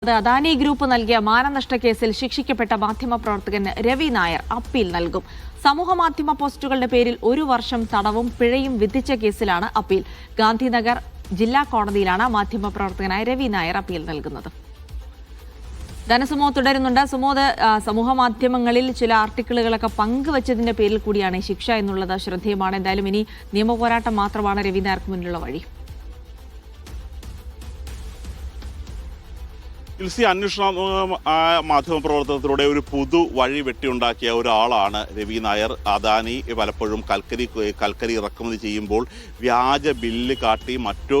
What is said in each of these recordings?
Adani group നൽകിയ മാനനഷ്ട കേസിൽ ശിക്ഷിക്കപ്പെട്ട മാധ്യമപ്രവർത്തകൻ രവി നായർ അപ്പീൽ നൽകും. സമൂഹമാധ്യമ പോസ്റ്റുകളുടെ പേരിൽ 1 വർഷം തടവും പിഴയും വിധിച്ച കേസിലാണ് അപ്പീൽ. ഗാന്ധിനഗർ ജില്ലാ കോടതിയിലാണ് മാധ്യമപ്രവർത്തകനായ രവി നായർ അപ്പീൽ നൽകുന്നത്. ധനസുമോ തുടരുന്നുണ്ട്. സുമോദ്, സമൂഹമാധ്യമങ്ങളിൽ ചില ആർട്ടിക്കിളുകളൊക്കെ പങ്കുവച്ചതിന്റെ പേരിൽ കൂടിയാണ് ശിക്ഷ എന്നുള്ളത് ശ്രദ്ധേയമാണ്. എന്തായാലും ഇനി നിയമപോരാട്ടം മാത്രമാണ് രവി നായർക്ക് മുന്നിലുള്ള വഴി. അന്വേഷണ മാധ്യമപ്രവർത്തനത്തിലൂടെ ഒരു പുതു വഴി വെട്ടിയുണ്ടാക്കിയ ഒരാളാണ് രവി നായർ. അദാനി പലപ്പോഴും കൽക്കരി ഇറക്കുമതി ചെയ്യുമ്പോൾ വ്യാജ ബില്ല് കാട്ടി മറ്റു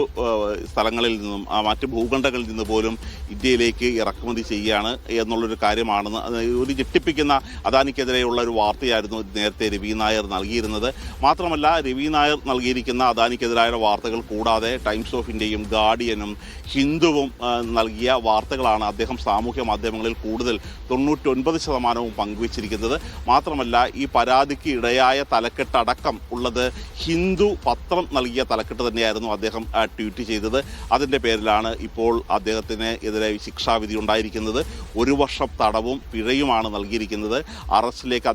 സ്ഥലങ്ങളിൽ നിന്നും മറ്റു ഭൂഖണ്ഡങ്ങളിൽ നിന്ന് പോലും ഇന്ത്യയിലേക്ക് ഇറക്കുമതി ചെയ്യുകയാണ് എന്നുള്ളൊരു കാര്യമാണെന്ന് ഒരു ഞെട്ടിപ്പിക്കുന്ന അദാനിക്കെതിരെയുള്ള ഒരു വാർത്തയായിരുന്നു നേരത്തെ രവി നായർ നൽകിയിരുന്നത്. മാത്രമല്ല, രവി നായർ നൽകിയിരിക്കുന്ന അദാനിക്കെതിരായ വാർത്തകൾ കൂടാതെ ടൈംസ് ഓഫ് ഇന്ത്യയും ഗാർഡിയനും ഹിന്ദുവും നൽകിയ വാർത്തകളാണ് അദ്ദേഹം സാമൂഹ്യ മാധ്യമങ്ങളിൽ കൂടുതൽ 99% പങ്കുവച്ചിരിക്കുന്നത്. മാത്രമല്ല, ഈ പരാതിക്ക് ഇടയായ തലക്കെട്ടടക്കം ഉള്ളത് ഹിന്ദു പത്രം നൽകിയ തലക്കെട്ട് തന്നെയായിരുന്നു അദ്ദേഹം ട്വീറ്റ് ചെയ്തത്. അതിൻ്റെ പേരിലാണ് ഇപ്പോൾ അദ്ദേഹത്തിന് എതിരെ ശിക്ഷാവിധി ഉണ്ടായിരിക്കുന്നത്. 1 വർഷം തടവും പിഴയുമാണ് നൽകിയിരിക്കുന്നത്. അറസ്റ്റിലേക്ക്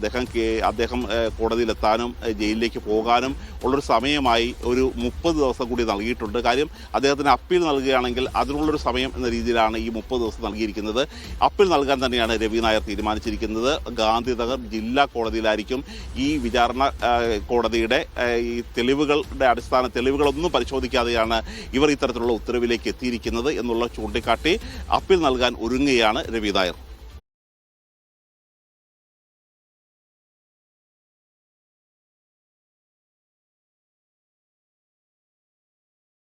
അദ്ദേഹം കോടതിയിലെത്താനും ജയിലിലേക്ക് പോകാനും ഉള്ളൊരു സമയമായി ഒരു 30 ദിവസം കൂടി നൽകിയിട്ടുണ്ട്. കാര്യം, അദ്ദേഹത്തിന് അപ്പീൽ നൽകുകയാണെങ്കിൽ അതിനുള്ളൊരു സമയം എന്ന രീതിയിലാണ് ഈ 30 ദിവസം നൽകിയിരിക്കുന്നത്. അപ്പീൽ നൽകാൻ തന്നെയാണ് രവി നായർ തീരുമാനിച്ചിരിക്കുന്നത്. ഗാന്ധിനഗർ ജില്ലാ കോടതിയിലായിരിക്കും ഈ വിചാരണ കോടതിയുടെ ഈ തെളിവുകളൊന്നും പരിശോധിക്കാതെയാണ് ഇവർ ഇത്തരത്തിലുള്ള ഉത്തരവിലേക്ക് എത്തിയിരിക്കുന്നത് എന്നുള്ള ചൂണ്ടിക്കാട്ടി അപ്പീൽ നൽകാൻ ഒരുങ്ങുകയാണ് രവി നായർ.